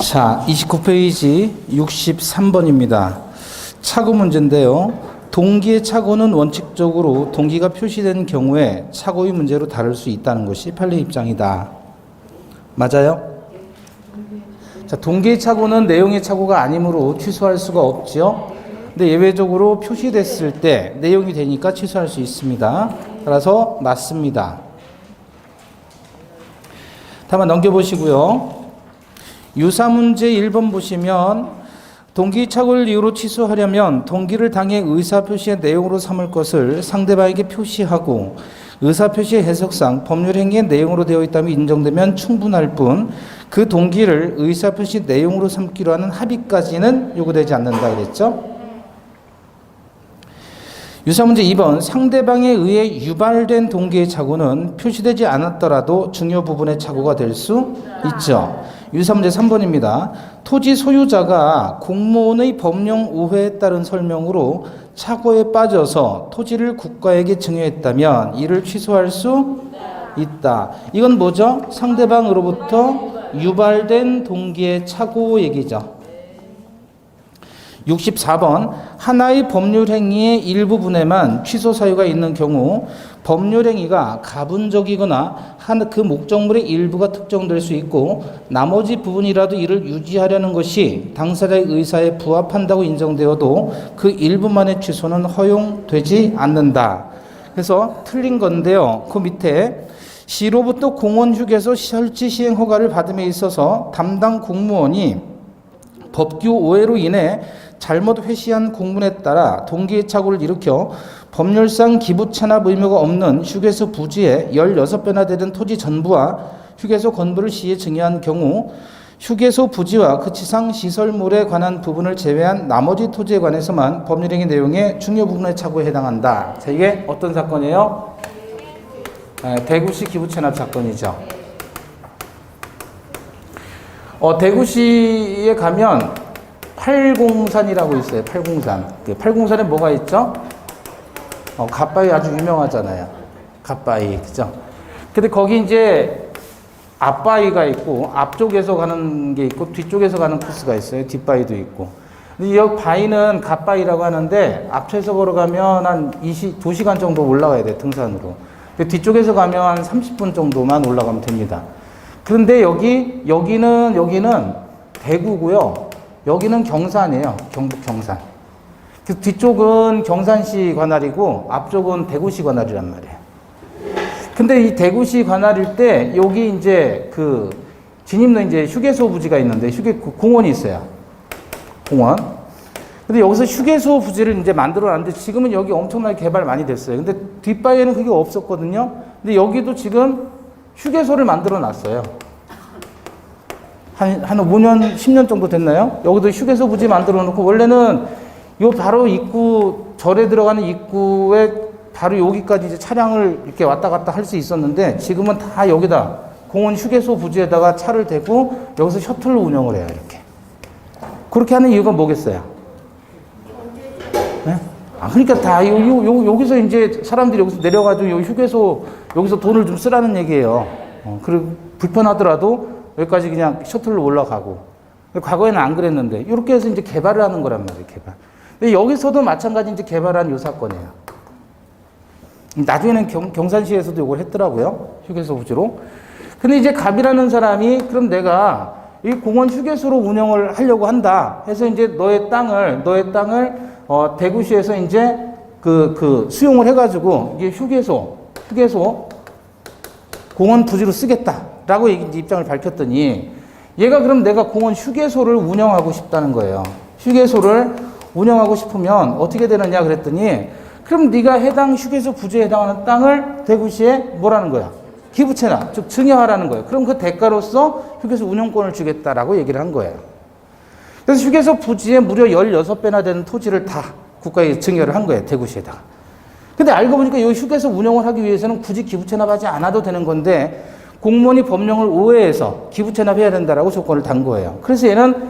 자, 29페이지 63번입니다. 착오 문제인데요. 동기의 착오는 원칙적으로 동기가 표시된 경우에 착오의 문제로 다룰 수 있다는 것이 판례 입장이다. 맞아요? 자, 동기의 착오는 내용의 착오가 아니므로 취소할 수가 없죠. 근데 예외적으로 표시됐을 때 내용이 되니까 취소할 수 있습니다. 따라서 맞습니다. 다만 넘겨보시고요. 유사문제 1번 보시면 동기 착오를 이유로 취소하려면 동기를 당해 의사표시의 내용으로 삼을 것을 상대방에게 표시하고 의사표시의 해석상 법률행위의 내용으로 되어 있다면 인정되면 충분할 뿐 그 동기를 의사표시 내용으로 삼기로 하는 합의까지는 요구되지 않는다 그랬죠. 유사문제 2번 상대방에 의해 유발된 동기의 착오는 표시되지 않았더라도 중요 부분의 착오가 될 수 있죠. 유사문제 3번입니다. 토지 소유자가 공무원의 법령 오해에 따른 설명으로 착오에 빠져서 토지를 국가에게 증여했다면 이를 취소할 수 있다. 이건 뭐죠? 상대방으로부터 유발된 동기의 착오 얘기죠. 64번 하나의 법률행위의 일부분에만 취소 사유가 있는 경우 법률행위가 가분적이거나 그 목적물의 일부가 특정될 수 있고 나머지 부분이라도 이를 유지하려는 것이 당사자의 의사에 부합한다고 인정되어도 그 일부만의 취소는 허용되지 않는다. 그래서 틀린 건데요. 그 밑에 시로부터 공원 휴게소 설치 시행 허가를 받음에 있어서 담당 공무원이 법규 오해로 인해 잘못 회시한 공문에 따라 동기의 착오를 일으켜 법률상 기부 체납 의무가 없는 휴게소 부지의 16배나 되는 토지 전부와 휴게소 건물을 시에 증여한 경우 휴게소 부지와 그 지상 시설물에 관한 부분을 제외한 나머지 토지에 관해서만 법률행위 내용의 중요 부분의 착오에 해당한다. 자, 이게 어떤 사건이에요? 대구시 기부 체납 사건이죠. 대구시에 가면 팔공산이라고 있어요. 팔공산. 그 팔공산에 뭐가 있죠? 갓바위 아주 유명하잖아요. 갓바위, 그죠? 근데 거기 이제 앞바위가 있고, 앞쪽에서 가는 게 있고, 뒤쪽에서 가는 코스가 있어요. 뒷바위도 있고. 근데 이 바위는 갓바위라고 하는데, 앞에서 걸어가면 한 2시간 정도 올라가야 돼요. 등산으로. 근데 뒤쪽에서 가면 한 30분 정도만 올라가면 됩니다. 그런데 여기는 대구고요. 여기는 경산이에요. 경북 경산. 그 뒤쪽은 경산시 관할이고 앞쪽은 대구시 관할이란 말이에요. 근데 이 대구시 관할일 때 여기 이제 그 진입로 이제 휴게소 부지가 있는데 공원이 있어요. 공원. 근데 여기서 휴게소 부지를 이제 만들어 놨는데 지금은 여기 엄청나게 개발 많이 됐어요. 근데 뒷바위에는 그게 없었거든요. 근데 여기도 지금 휴게소를 만들어 놨어요. 한 5년, 10년 정도 됐나요? 여기도 휴게소 부지 만들어 놓고, 원래는 요 바로 입구, 절에 들어가는 입구에 바로 여기까지 이제 차량을 이렇게 왔다 갔다 할 수 있었는데, 지금은 다 여기다, 공원 휴게소 부지에다가 차를 대고, 여기서 셔틀로 운영을 해요, 이렇게. 그렇게 하는 이유가 뭐겠어요? 네? 그러니까 다, 여기서 이제 사람들이 여기서 내려가지고, 요 휴게소, 여기서 돈을 좀 쓰라는 얘기예요. 그리고 불편하더라도, 여기까지 그냥 셔틀로 올라가고. 과거에는 안 그랬는데, 이렇게 해서 이제 개발을 하는 거란 말이에요, 개발. 근데 여기서도 마찬가지 이제 개발한 요 사건이에요. 나중에는 경산시에서도 이걸 했더라고요. 휴게소 부지로. 근데 이제 갑이라는 사람이, 그럼 내가 이 공원 휴게소로 운영을 하려고 한다. 해서 이제 너의 땅을, 대구시에서 이제 수용을 해가지고, 이게 휴게소, 공원 부지로 쓰겠다. 라고 입장을 밝혔더니 얘가 그럼 내가 공원 휴게소를 운영하고 싶다는 거예요. 휴게소를 운영하고 싶으면 어떻게 되느냐 그랬더니 그럼 네가 해당 휴게소 부지에 해당하는 땅을 대구시에 뭐라는 거야? 기부채납, 즉 증여하라는 거예요. 그럼 그 대가로서 휴게소 운영권을 주겠다라고 얘기를 한 거예요. 그래서 휴게소 부지에 무려 16배나 되는 토지를 다 국가에 증여를 한 거예요. 대구시에다가. 근데 알고 보니까 이 휴게소 운영을 하기 위해서는 굳이 기부채납하지 않아도 되는 건데 공무원이 법령을 오해해서 기부채납해야 된다라고 조건을 단 거예요. 그래서 얘는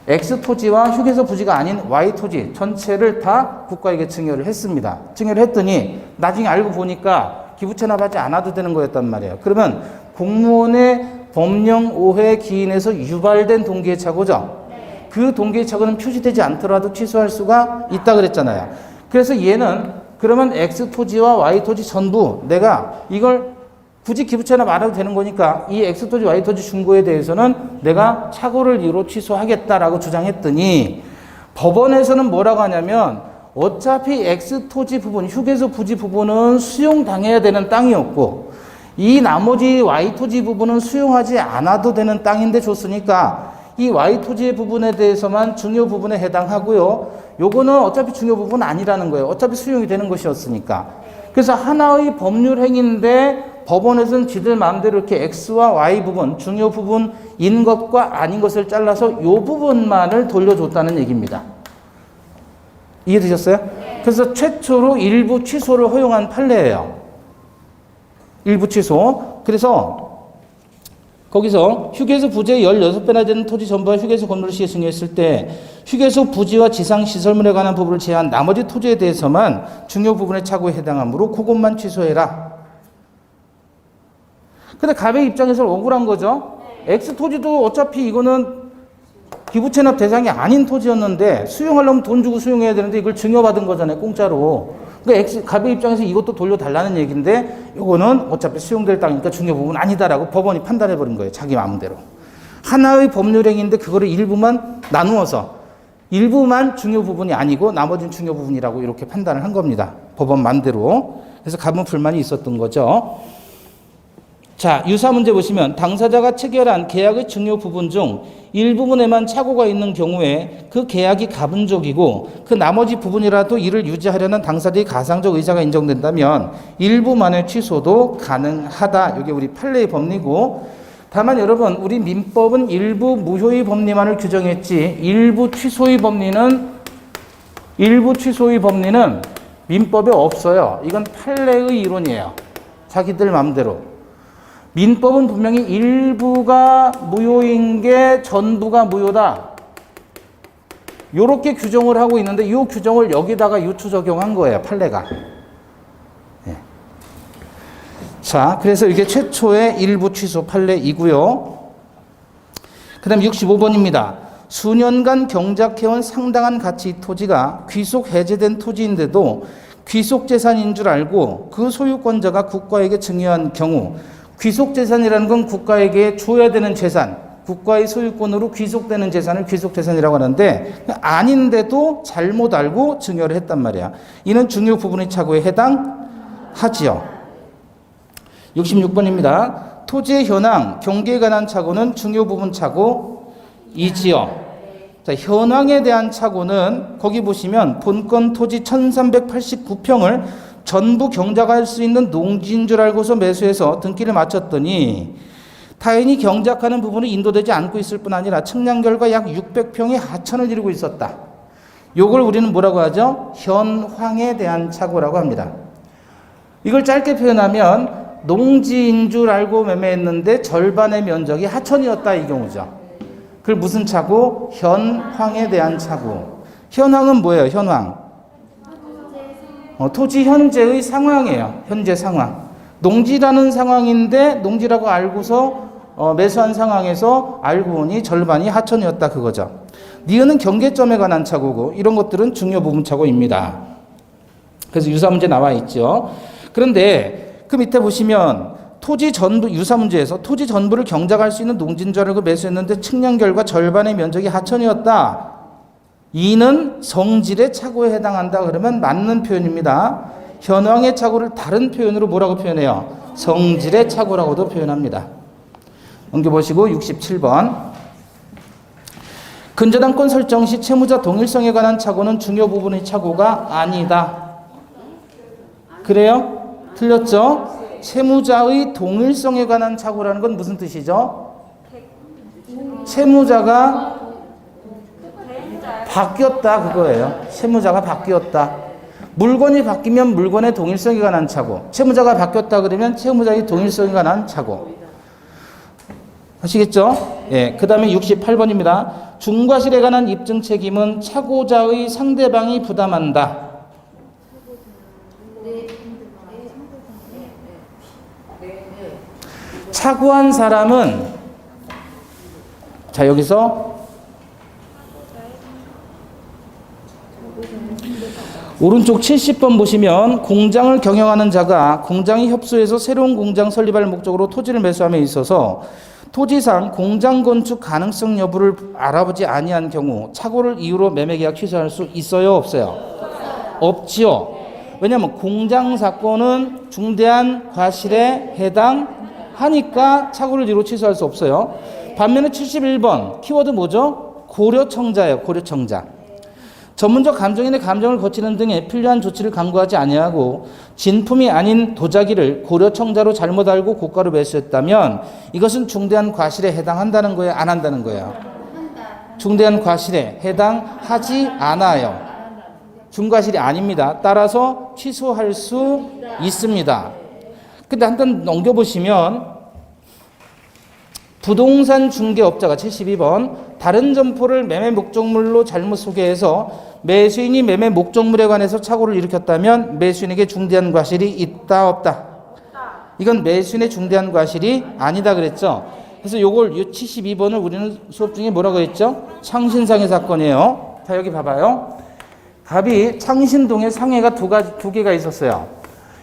X 토지와 휴게소 부지가 아닌 Y 토지 전체를 다 국가에게 증여를 했습니다. 증여를 했더니 나중에 알고 보니까 기부채납하지 않아도 되는 거였단 말이에요. 그러면 공무원의 법령 오해 기인에서 유발된 동기의 착오죠. 그 동기의 착오는 표시되지 않더라도 취소할 수가 있다 그랬잖아요. 그래서 얘는 그러면 X 토지와 Y 토지 전부 내가 이걸 굳이 기부채나 말해도 되는 거니까 이 X 토지, Y 토지 중고에 대해서는 내가 착오를 이유로 취소하겠다라고 주장했더니 법원에서는 뭐라고 하냐면 어차피 X 토지 부분, 휴게소 부지 부분은 수용당해야 되는 땅이었고 이 나머지 Y 토지 부분은 수용하지 않아도 되는 땅인데 줬으니까 이 Y 토지의 부분에 대해서만 중요 부분에 해당하고요. 요거는 어차피 중요 부분 아니라는 거예요. 어차피 수용이 되는 것이었으니까. 그래서 하나의 법률 행위인데 법원에서는 지들 마음대로 이렇게 X와 Y 부분, 중요 부분인 것과 아닌 것을 잘라서 요 부분만을 돌려줬다는 얘기입니다. 이해되셨어요? 그래서 최초로 일부 취소를 허용한 판례예요. 일부 취소. 그래서 거기서 휴게소 부지의 16배나 되는 토지 전부와 휴게소 건물을 시에 승인했을 때 휴게소 부지와 지상 시설물에 관한 부분을 제한 나머지 토지에 대해서만 중요 부분의 착오에 해당하므로 그것만 취소해라. 근데 갑의 입장에서는 억울한 거죠. X 토지도 어차피 이거는 기부채납 대상이 아닌 토지였는데 수용하려면 돈 주고 수용해야 되는데 이걸 증여받은 거잖아요. 공짜로. 그러니까 갑의 입장에서 이것도 돌려달라는 얘기인데 이거는 어차피 수용될 땅이니까 중요 부분 아니다라고 법원이 판단해버린 거예요. 자기 마음대로. 하나의 법률행위인데 그거를 일부만 나누어서 일부만 중요 부분이 아니고 나머지는 중요 부분이라고 이렇게 판단을 한 겁니다. 법원 맘대로. 그래서 갑은 불만이 있었던 거죠. 자, 유사 문제 보시면 당사자가 체결한 계약의 중요 부분 중 일부분에만 착오가 있는 경우에 그 계약이 가분족이고 그 나머지 부분이라도 이를 유지하려는 당사자의 가상적 의사가 인정된다면 일부만의 취소도 가능하다. 이게 우리 판례의 법리고 다만 여러분 우리 민법은 일부 무효의 법리만을 규정했지 일부 취소의 법리는 민법에 없어요. 이건 판례의 이론이에요. 자기들 마음대로. 민법은 분명히 일부가 무효인 게 전부가 무효다. 요렇게 규정을 하고 있는데 이 규정을 여기다가 유추 적용한 거예요. 판례가. 네. 자, 그래서 이게 최초의 일부 취소 판례이고요. 그 다음 65번입니다. 수년간 경작해온 상당한 가치 토지가 귀속 해제된 토지인데도 귀속재산인 줄 알고 그 소유권자가 국가에게 증여한 경우 귀속재산이라는 건 국가에게 줘야 되는 재산, 국가의 소유권으로 귀속되는 재산을 귀속재산이라고 하는데 아닌데도 잘못 알고 증여를 했단 말이야. 이는 중요 부분의 착오에 해당하지요. 66번입니다. 토지의 현황, 경계에 관한 착오는 중요 부분 착오이지요. 자, 현황에 대한 착오는 거기 보시면 본건 토지 1389평을 전부 경작할 수 있는 농지인 줄 알고서 매수해서 등기를 마쳤더니 타인이 경작하는 부분은 인도되지 않고 있을 뿐 아니라 측량 결과 약 600평의 하천을 이루고 있었다. 요걸 우리는 뭐라고 하죠? 현황에 대한 착오라고 합니다. 이걸 짧게 표현하면 농지인 줄 알고 매매했는데 절반의 면적이 하천이었다 이 경우죠. 그걸 무슨 착오? 현황에 대한 착오. 현황은 뭐예요? 현황. 토지 현재의 상황이에요. 현재 상황. 농지라는 상황인데 농지라고 알고서 매수한 상황에서 알고 보니 절반이 하천이었다 그거죠. 니은은 경계점에 관한 착오고 이런 것들은 중요 부분 착오입니다. 그래서 유사 문제 나와 있죠. 그런데 그 밑에 보시면 토지 전부 유사 문제에서 토지 전부를 경작할 수 있는 농지인 줄 알고 매수했는데 측량 결과 절반의 면적이 하천이었다. 이는 성질의 착오에 해당한다 그러면 맞는 표현입니다. 현황의 착오를 다른 표현으로 뭐라고 표현해요? 성질의 착오라고도 표현합니다. 넘겨보시고 67번. 근저당권 설정 시 채무자 동일성에 관한 착오는 중요 부분의 착오가 아니다. 그래요? 틀렸죠? 채무자의 동일성에 관한 착오라는 건 무슨 뜻이죠? 채무자가 바뀌었다 그거예요. 채무자가 바뀌었다. 물건이 바뀌면 물건의 동일성에 관한 착오. 채무자가 바뀌었다 그러면 채무자의 동일성에 관한 착오. 아시겠죠? 예. 그 다음에 68번입니다. 중과실에 관한 입증 책임은 착오자의 상대방이 부담한다. 착오한 사람은 자, 여기서 오른쪽 70번 보시면 공장을 경영하는 자가 공장이 협소해서 새로운 공장 설립할 목적으로 토지를 매수함에 있어서 토지상 공장 건축 가능성 여부를 알아보지 아니한 경우 착오를 이유로 매매계약 취소할 수 있어요, 없어요? 없지요. 왜냐하면 공장 사건은 중대한 과실에 해당하니까 착오를 이유로 취소할 수 없어요. 반면에 71번 키워드 뭐죠? 고려청자예요. 고려청자. 전문적 감정인의 감정을 거치는 등의 필요한 조치를 강구하지 아니하고 진품이 아닌 도자기를 고려청자로 잘못 알고 고가로 매수했다면 이것은 중대한 과실에 해당한다는 거예요? 안 한다는 거예요? 중대한 과실에 해당하지 않아요. 중과실이 아닙니다. 따라서 취소할 수 있습니다. 근데 한번 넘겨보시면 부동산 중개업자가 72번 다른 점포를 매매 목적물로 잘못 소개해서 매수인이 매매 목적물에 관해서 착오를 일으켰다면 매수인에게 중대한 과실이 있다 없다? 이건 매수인의 중대한 과실이 아니다 그랬죠. 그래서 요걸 72번을 우리는 수업 중에 뭐라고 했죠? 창신상해 사건이에요. 자, 여기 봐봐요. 갑이 창신동에 상해가 두 개가 있었어요.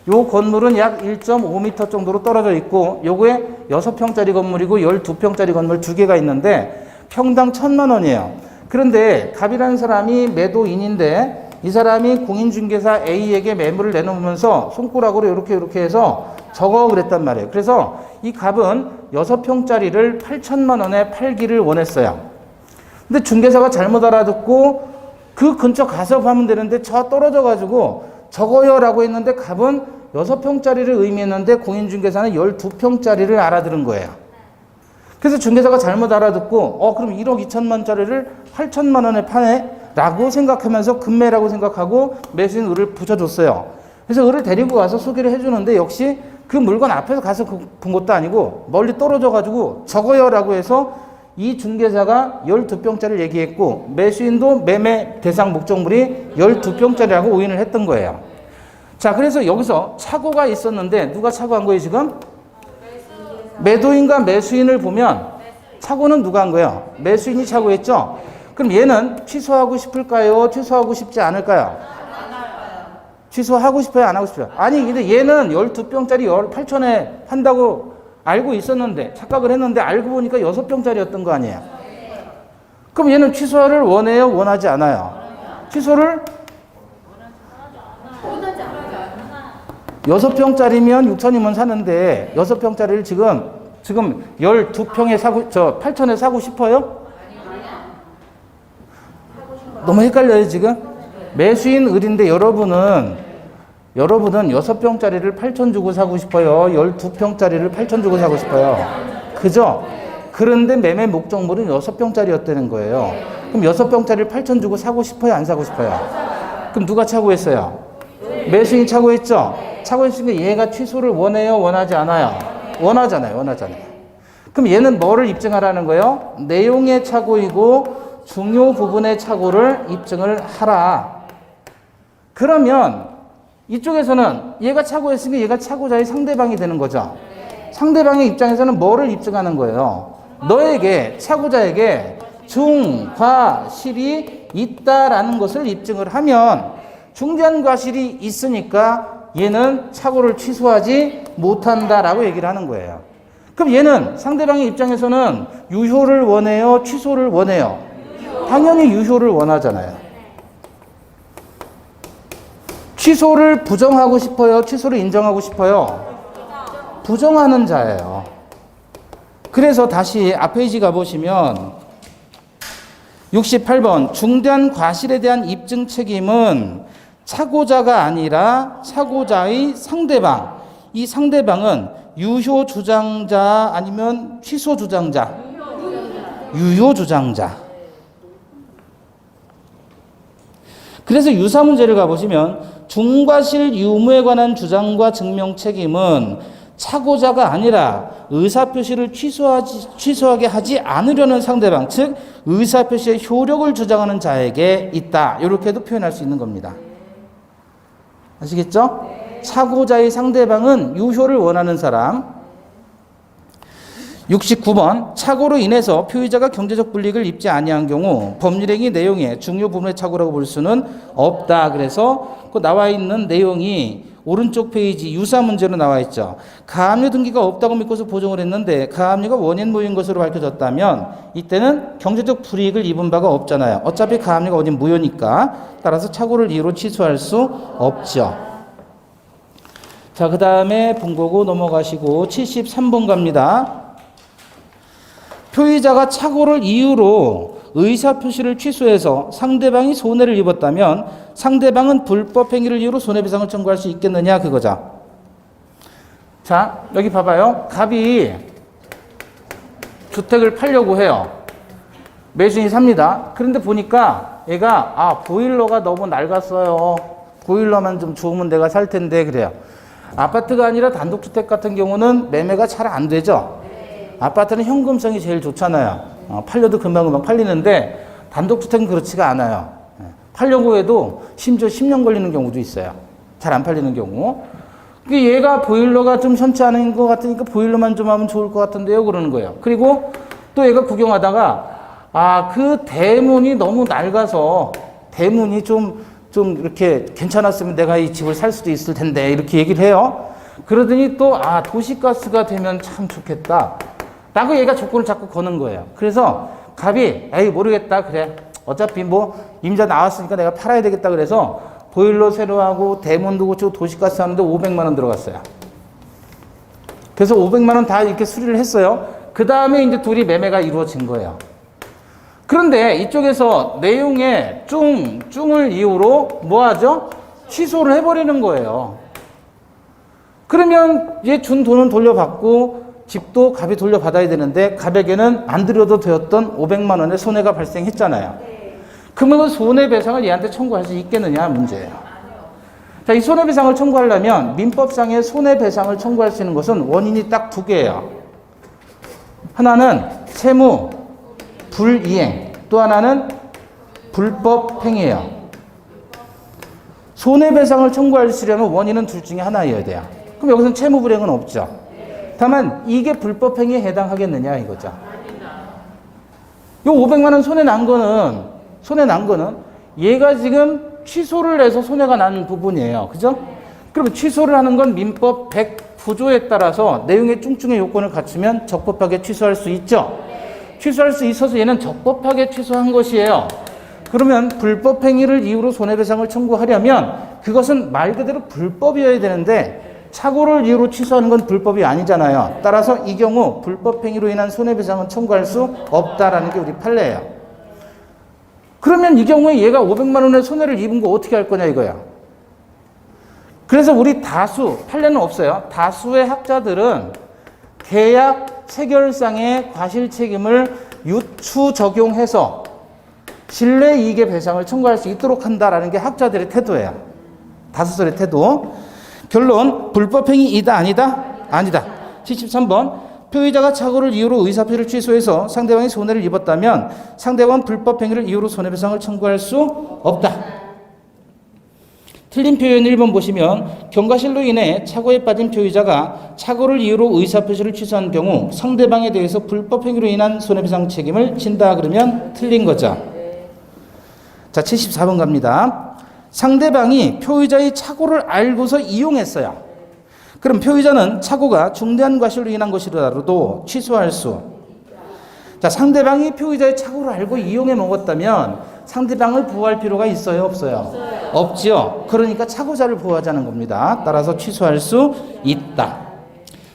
요 건물은 약 1.5m 정도로 떨어져 있고 요거에 6평짜리 건물이고 12평짜리 건물 2개가 있는데 평당 1,000만 원이에요. 그런데 갑이라는 사람이 매도인인데 이 사람이 공인중개사 A에게 매물을 내놓으면서 손가락으로 이렇게 해서 적어 그랬단 말이에요. 그래서 이 갑은 6평짜리를 8,000만 원에 팔기를 원했어요. 근데 중개사가 잘못 알아듣고 그 근처 가서 하면 되는데 저 떨어져 가지고 적어요 라고 했는데 갑은 6평짜리를 의미했는데 공인중개사는 12평짜리를 알아들은 거예요. 그래서 중개사가 잘못 알아듣고 그럼 1억 2천만짜리를 8천만 원에 파네? 라고 생각하면서 금매라고 생각하고 매수인 을을 붙여줬어요. 그래서 을을 데리고 가서 소개를 해주는데 역시 그 물건 앞에서 가서 본 것도 아니고 멀리 떨어져가지고 적어요 라고 해서 이 중개사가 12평짜리를 얘기했고 매수인도 매매 대상 목적물이 12평짜리라고 오인을 했던 거예요. 자, 그래서 여기서 착오가 있었는데 누가 착오한 거예요 지금? 매도인과 매수인을 보면 착오는 누가 한 거예요? 매수인이 착오했죠? 그럼 얘는 취소하고 싶을까요? 취소하고 싶지 않을까요? 취소하고 싶어요? 안 하고 싶어요? 아니 근데 얘는 12평짜리 8천에 판다고 알고 있었는데 착각을 했는데 알고 보니까 6평짜리였던 거 아니에요? 그럼 얘는 취소를 원해요? 원하지 않아요? 취소를 6평짜리면 6천이면 사는데 6평짜리를 지금 12평에 사고 8천에 사고 싶어요? 너무 헷갈려요 지금? 매수인 을인데 여러분은 6평짜리를 8천 주고 사고 싶어요? 12평짜리를 8천 주고 사고 싶어요? 그죠? 그런데 매매 목적물은 6평짜리였다는 거예요. 그럼 6평짜리를 8천 주고 사고 싶어요? 안 사고 싶어요? 그럼 누가 착오했어요? 매수인이 착오했죠? 착오했으니까 얘가 취소를 원해요? 원하지 않아요? 원하잖아요. 그럼 얘는 뭐를 입증하라는 거예요? 내용의 착오이고 중요 부분의 착오를 입증을 하라. 그러면 이쪽에서는 얘가 착오했으니까 얘가 착오자의 상대방이 되는 거죠. 상대방의 입장에서는 뭐를 입증하는 거예요? 너에게 착오자에게 중과실이 있다라는 것을 입증을 하면 중대한 과실이 있으니까 얘는 착오를 취소하지 못한다라고 얘기를 하는 거예요. 그럼 얘는 상대방의 입장에서는 유효를 원해요? 취소를 원해요? 당연히 유효를 원하잖아요. 취소를 부정하고 싶어요? 취소를 인정하고 싶어요? 부정하는 자예요. 그래서 다시 앞페이지 가보시면 68번 중대한 과실에 대한 입증 책임은 착오자가 아니라 착오자의 상대방. 이 상대방은 유효 주장자 아니면 취소 주장자? 유효 주장자. 그래서 유사 문제를 가보시면 중과실 유무에 관한 주장과 증명 책임은 착오자가 아니라 의사표시를 취소하게 하지 않으려는 상대방, 즉 의사표시의 효력을 주장하는 자에게 있다. 이렇게도 표현할 수 있는 겁니다. 아시겠죠? 착오자의 상대방은 유효를 원하는 사람. 69번 착오로 인해서 표의자가 경제적 불이익을 입지 아니한 경우 법률행위 내용의 중요 부분의 착오라고 볼 수는 없다. 그래서 그 나와 있는 내용이 오른쪽 페이지 유사 문제로 나와 있죠. 가압류 등기가 없다고 믿고서 보정을 했는데 가압류가 원인 무효인 것으로 밝혀졌다면 이때는 경제적 불이익을 입은 바가 없잖아요. 어차피 가압류가 원인 무효니까 따라서 착오를 이유로 취소할 수 없죠. 자, 그 다음에 본거고 넘어가시고 73번 갑니다. 표의자가 착오를 이유로 의사표시를 취소해서 상대방이 손해를 입었다면 상대방은 불법 행위를 이유로 손해배상을 청구할 수 있겠느냐 그거죠. 자, 여기 봐봐요. 갑이 주택을 팔려고 해요. 매수인이 삽니다. 그런데 보니까 얘가 보일러가 너무 낡았어요. 보일러만 좀 좋으면 내가 살 텐데 그래요. 아파트가 아니라 단독주택 같은 경우는 매매가 잘 안 되죠. 아파트는 현금성이 제일 좋잖아요. 팔려도 금방금방 팔리는데 단독주택은 그렇지가 않아요. 팔려고 해도 심지어 10년 걸리는 경우도 있어요. 잘 안 팔리는 경우. 얘가 보일러가 좀 현치 않은 것 같으니까 보일러만 좀 하면 좋을 것 같은데요. 그러는 거예요. 그리고 또 얘가 구경하다가 그 대문이 너무 낡아서 대문이 좀 이렇게 괜찮았으면 내가 이 집을 살 수도 있을 텐데 이렇게 얘기를 해요. 그러더니 또 도시가스가 되면 참 좋겠다. 라고 얘가 조건을 자꾸 거는 거예요. 그래서 갑이 에이 모르겠다 그래 어차피 뭐 임자 나왔으니까 내가 팔아야 되겠다 그래서 보일러 새로 하고 대문도 고치고 도시가스 하는데 500만 원 들어갔어요. 그래서 500만 원 다 이렇게 수리를 했어요. 그 다음에 이제 둘이 매매가 이루어진 거예요. 그런데 이쪽에서 내용에 쭝을 이유로 뭐 하죠? 취소를 해버리는 거예요. 그러면 얘 준 돈은 돌려받고 집도 갑이 돌려받아야 되는데 갑에게는 안 들여도 되었던 500만 원의 손해가 발생했잖아요. 그러면 그 손해배상을 얘한테 청구할 수 있겠느냐 문제예요. 자, 이 손해배상을 청구하려면 민법상의 손해배상을 청구할 수 있는 것은 원인이 딱 두 개예요. 하나는 채무 불이행, 또 하나는 불법 행위예요. 손해배상을 청구할 수 있으려면 원인은 둘 중에 하나여야 돼요. 그럼 여기서는 채무 불이행은 없죠. 다만 이게 불법 행위에 해당하겠느냐 이거죠. 요 500만 원 손해 난 거는 얘가 지금 취소를 해서 손해가 난 부분이에요. 그죠? 그럼 취소를 하는 건 민법 109조에 따라서 내용의 쭝쭝의 요건을 갖추면 적법하게 취소할 수 있죠. 취소할 수 있어서 얘는 적법하게 취소한 것이에요. 그러면 불법 행위를 이유로 손해배상을 청구하려면 그것은 말 그대로 불법이어야 되는데 착오를 이유로 취소하는 건 불법이 아니잖아요. 따라서 이 경우 불법 행위로 인한 손해배상은 청구할 수 없다라는 게 우리 판례예요. 그러면 이 경우에 얘가 500만 원의 손해를 입은 거 어떻게 할 거냐 이거야. 그래서 우리 판례는 없어요. 다수의 학자들은 계약 체결상의 과실 책임을 유추 적용해서 신뢰 이익의 배상을 청구할 수 있도록 한다라는 게 학자들의 태도예요. 다수설의 태도. 결론, 불법행위이다 아니다? 아니다. 73번, 표의자가 착오를 이유로 의사표시를 취소해서 상대방이 손해를 입었다면 상대방은 불법행위를 이유로 손해배상을 청구할 수 없다. 틀린 표현 1번 보시면 경과실로 인해 착오에 빠진 표의자가 착오를 이유로 의사표시를 취소한 경우 상대방에 대해서 불법행위로 인한 손해배상 책임을 진다 그러면 틀린 거죠. 자, 74번 갑니다. 상대방이 표의자의 착오를 알고서 이용했어요. 그럼 표의자는 착오가 중대한 과실로 인한 것이라도 취소할 수. 자, 상대방이 표의자의 착오를 알고 이용해 먹었다면 상대방을 보호할 필요가 있어요, 없어요? 없지요. 그러니까 착오자를 보호하자는 겁니다. 따라서 취소할 수 있다.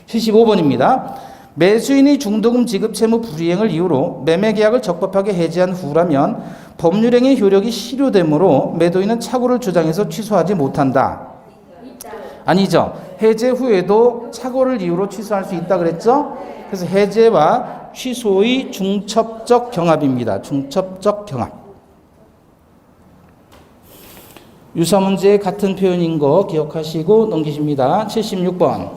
75번입니다. 매수인이 중도금 지급 채무 불이행을 이유로 매매 계약을 적법하게 해지한 후라면 법률행위 효력이 실효되므로 매도인은 착오를 주장해서 취소하지 못한다. 아니죠. 해제 후에도 착오를 이유로 취소할 수 있다 그랬죠? 그래서 해제와 취소의 중첩적 경합입니다. 중첩적 경합. 유사 문제 같은 표현인 거 기억하시고 넘기십니다. 76번.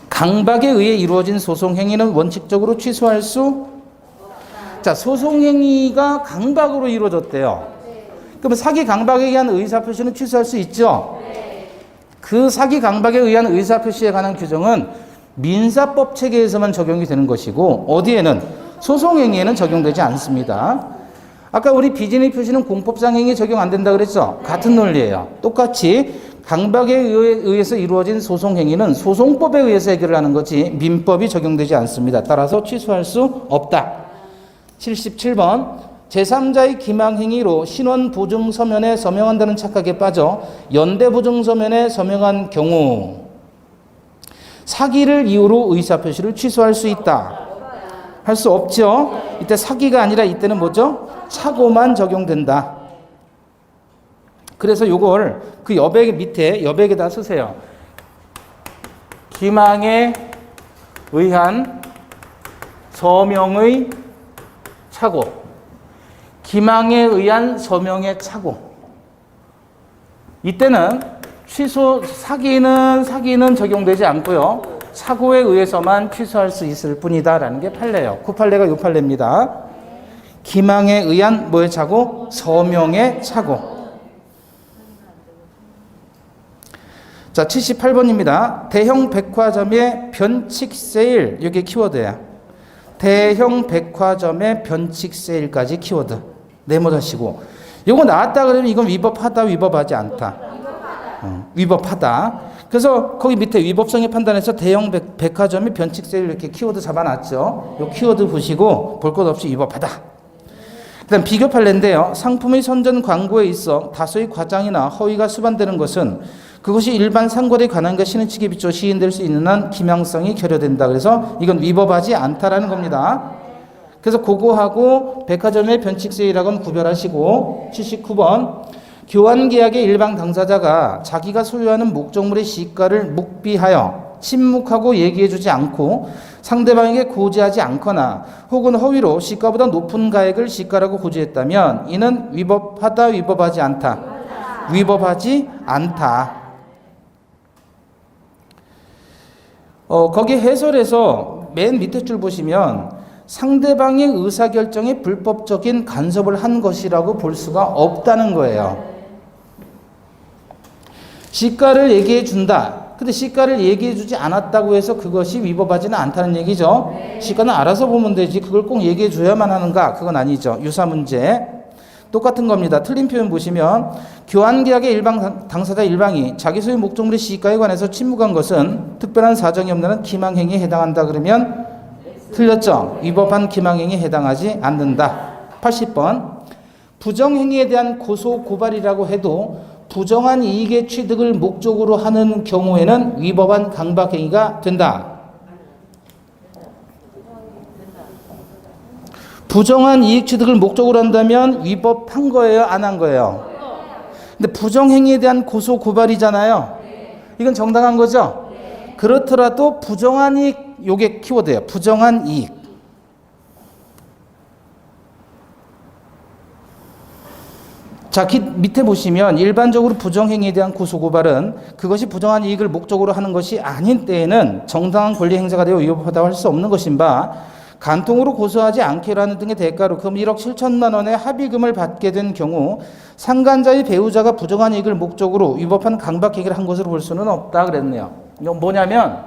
강박에 의해 이루어진 소송행위는 원칙적으로 취소할 수? 자, 소송행위가 강박으로 이루어졌대요. 그러면 사기 강박에 의한 의사표시는 취소할 수 있죠? 그 사기 강박에 의한 의사표시에 관한 규정은 민사법 체계에서만 적용이 되는 것이고 어디에는 소송행위에는 적용되지 않습니다. 아까 우리 비진의 표시는 공법상 행위에 적용 안 된다 그랬죠? 같은 논리예요. 똑같이 강박에 의해서 이루어진 소송행위는 소송법에 의해서 해결을 하는 거지 민법이 적용되지 않습니다. 따라서 취소할 수 없다. 77번 제3자의 기망행위로 신원보증서면에 서명한다는 착각에 빠져 연대보증서면에 서명한 경우 사기를 이유로 의사표시를 취소할 수 있다. 할 수 없죠. 이때 사기가 아니라 이때는 뭐죠? 착오만 적용된다. 그래서 요걸 그 여백 밑에 여백에다 쓰세요. 기망에 의한 서명의 착오. 기망에 의한 서명의 착오. 이때는 취소 사기는 적용되지 않고요. 착오에 의해서만 취소할 수 있을 뿐이다라는 게 판례예요. 9판례가 요 판례입니다. 기망에 의한 뭐의 착오? 서명의 착오. 자, 78번입니다. 대형 백화점의 변칙 세일. 이게 키워드예요. 대형 백화점의 변칙 세일까지 키워드. 메모하시고. 이거 나왔다 그러면 이건 위법하다, 위법하지 않다. 위법하다. 그래서 거기 밑에 위법성의 판단에서 대형 백화점의 변칙 세일 이렇게 키워드 잡아놨죠. 이 키워드 보시고 볼 것 없이 위법하다. 그다음 비교 판례인데요. 상품의 선전 광고에 있어 다소의 과장이나 허위가 수반되는 것은 그것이 일반 상권에 관한 것이는 측에 비춰 시인될 수 있는 한 기망성이 결여된다. 그래서 이건 위법하지 않다라는 겁니다. 그래서 그거하고 백화점의 변칙 세일하고는 구별하시고 79번 교환계약의 일방 당사자가 자기가 소유하는 목적물의 시가를 묵비하여 침묵하고 얘기해주지 않고 상대방에게 고지하지 않거나 혹은 허위로 시가보다 높은 가액을 시가라고 고지했다면 이는 위법하다, 위법하지 않다. 위법하지 않다. 거기 해설에서 맨 밑에 줄 보시면 상대방의 의사결정에 불법적인 간섭을 한 것이라고 볼 수가 없다는 거예요. 시가를 얘기해 준다. 근데 시가를 얘기해 주지 않았다고 해서 그것이 위법하지는 않다는 얘기죠. 시가는 알아서 보면 되지 그걸 꼭 얘기해 줘야만 하는가? 그건 아니죠. 유사 문제. 똑같은 겁니다. 틀린 표현 보시면 교환계약의 일방 당사자 일방이 자기 소유 목적물의 시가에 관해서 침묵한 것은 특별한 사정이 없는 한 기망행위에 해당한다 그러면 틀렸죠. 위법한 기망행위에 해당하지 않는다. 80번 부정행위에 대한 고소 고발이라고 해도 부정한 이익의 취득을 목적으로 하는 경우에는 위법한 강박행위가 된다. 부정한 이익 취득을 목적으로 한다면 위법한 거예요? 안 한 거예요? 근데 부정행위에 대한 고소 고발이잖아요. 이건 정당한 거죠? 그렇더라도 부정한 이익, 요게 키워드예요. 부정한 이익. 자, 밑에 보시면 일반적으로 부정행위에 대한 고소고발은 그것이 부정한 이익을 목적으로 하는 것이 아닌 때에는 정당한 권리 행사가 되어 위법하다고 할 수 없는 것인 바 간통으로 고소하지 않기로 하는 등의 대가로 금 1억 7천만 원의 합의금을 받게 된 경우 상간자의 배우자가 부정한 이익을 목적으로 위법한 강박행위를 한 것으로 볼 수는 없다 그랬네요. 이건 뭐냐면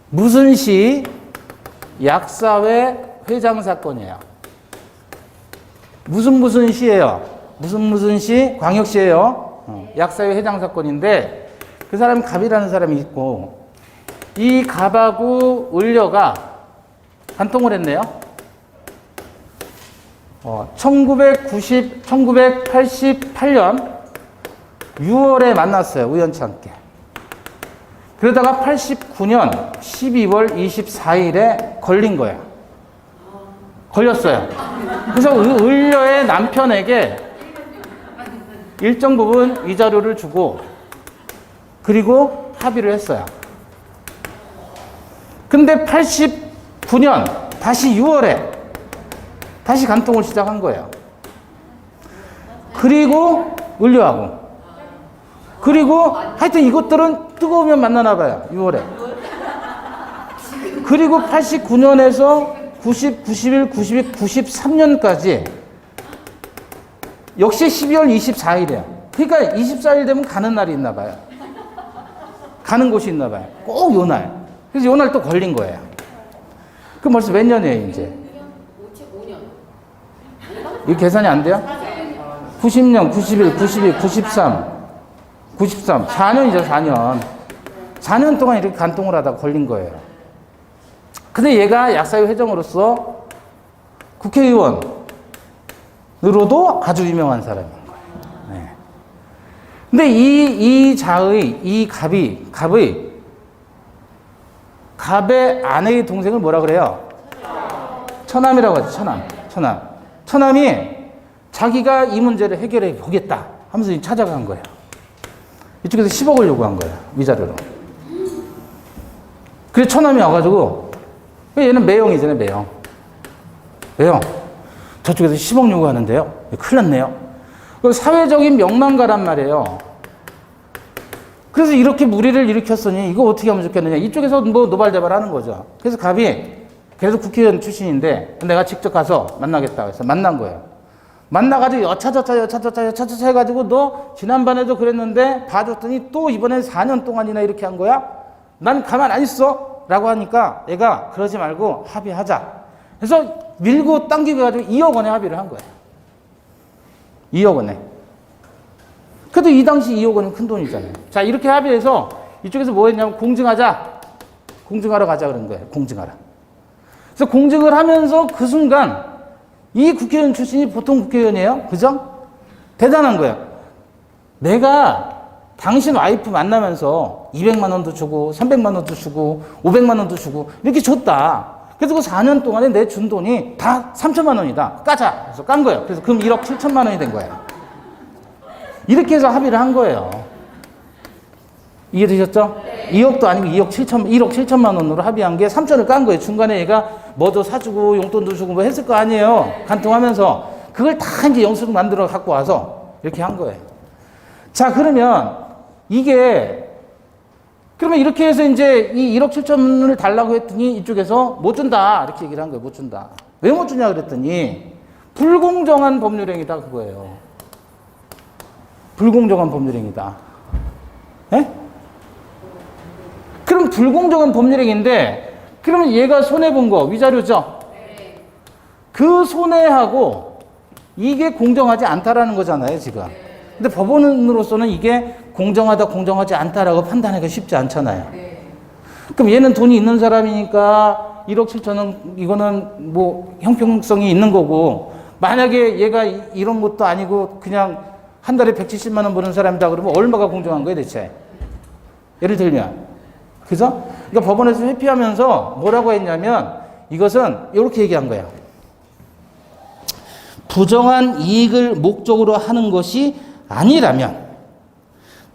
무슨 시 약사회 회장 사건이에요. 무슨 시예요? 무슨 시? 광역시예요. 약사회 회장 사건인데 그 사람이 갑이라는 사람이 있고 이 갑하고 을려가 간통을 했네요. 1988년 6월에 만났어요. 우연찮게. 그러다가 89년 12월 24일에 걸린 거예요. 걸렸어요. 그래서 을려의 남편에게 일정 부분 위자료를 주고 그리고 합의를 했어요. 근데 89년 다시 6월에 다시 간통을 시작한 거예요. 그리고 을려하고 그리고 하여튼 이것들은 뜨거우면 만나나 봐요. 6월에. 그리고 89년에서 90, 91, 92, 93년까지 역시 12월 24일이에요. 그러니까 24일 되면 가는 날이 있나 봐요. 가는 곳이 있나 봐요. 꼭 요 날. 그래서 요 날 또 걸린 거예요. 그럼 벌써 몇 년이에요, 이제? 5년. 이 계산이 안 돼요? 90년, 91, 92, 93. 4년이죠, 4년. 4년 동안 이렇게 간통을 하다가 걸린 거예요. 근데 얘가 약사회 회장으로서 국회의원으로도 아주 유명한 사람인 거예요. 네. 근데 이 자의, 이 갑의 아내의 동생을 뭐라 그래요? 처남이라고 하죠, 처남이 자기가 이 문제를 해결해 보겠다 하면서 찾아간 거예요. 이쪽에서 10억을 요구한 거예요, 위자료로. 그래서 처남이 와가지고, 얘는 매형이잖아요, 매형. 저쪽에서 10억 요구하는데요. 큰일 났네요. 사회적인 명망가란 말이에요. 그래서 이렇게 무리를 일으켰으니 이거 어떻게 하면 좋겠느냐. 이쪽에서 뭐 노발대발 하는 거죠. 그래서 갑이, 그래서 국회의원 출신인데 내가 직접 가서 만나겠다 그래서 만난 거예요. 만나가지고 여차저차 해가지고 너 지난번에도 그랬는데 봐줬더니 또 이번엔 4년 동안이나 이렇게 한 거야? 난 가만 안 있어 라고 하니까 얘가 그러지 말고 합의하자. 그래서 밀고 당기고 해가지고 2억 원에 합의를 한 거예요. 2억 원에. 그래도 이 당시 2억 원은 큰 돈이잖아요. 자, 이렇게 합의해서 이쪽에서 뭐 했냐면 공증하러 가자 그런 거예요. 공증하러. 그래서 공증을 하면서 그 순간 이 국회의원 출신이 보통 국회의원이에요. 그죠? 대단한 거예요. 내가 당신 와이프 만나면서 200만 원도 주고 300만 원도 주고 500만 원도 주고 이렇게 줬다. 그래서 그 4년 동안에 내 준 돈이 다 3천만 원이다. 까자. 그래서 깐 거예요. 그래서 그럼 1억 7천만 원이 된 거예요. 이렇게 해서 합의를 한 거예요. 이해되셨죠? 네. 2억도 아니고 1억 7천만 원으로 합의한 게 3천을 깐 거예요. 중간에 얘가 뭐도 사주고 용돈도 주고 뭐 했을 거 아니에요. 간통하면서. 그걸 다 이제 영수증 만들어 갖고 와서 이렇게 한 거예요. 자, 그러면 그러면 이렇게 해서 이제 이 1억 7천을 달라고 했더니 이쪽에서 못 준다. 이렇게 얘기를 한 거예요. 못 준다. 왜 못 주냐 그랬더니 불공정한 법률행위다 그거예요. 불공정한 법률행위다. 예? 그럼 불공정한 법률행위인데 그러면 얘가 손해본 거 위자료죠? 네. 그 손해하고 이게 공정하지 않다라는 거잖아요, 지금. 근데 법원으로서는 이게 공정하다, 공정하지 않다라고 판단하기가 쉽지 않잖아요. 네. 그럼 얘는 돈이 있는 사람이니까 1억 7천은 이거는 뭐 형평성이 있는 거고 만약에 얘가 이런 것도 아니고 그냥 한 달에 170만 원 버는 사람이다 그러면 얼마가 공정한 거예요, 대체? 예를 들면. 그죠? 그러니까 법원에서 회피하면서 뭐라고 했냐면 이것은 이렇게 얘기한 거예요. 부정한 이익을 목적으로 하는 것이 아니라면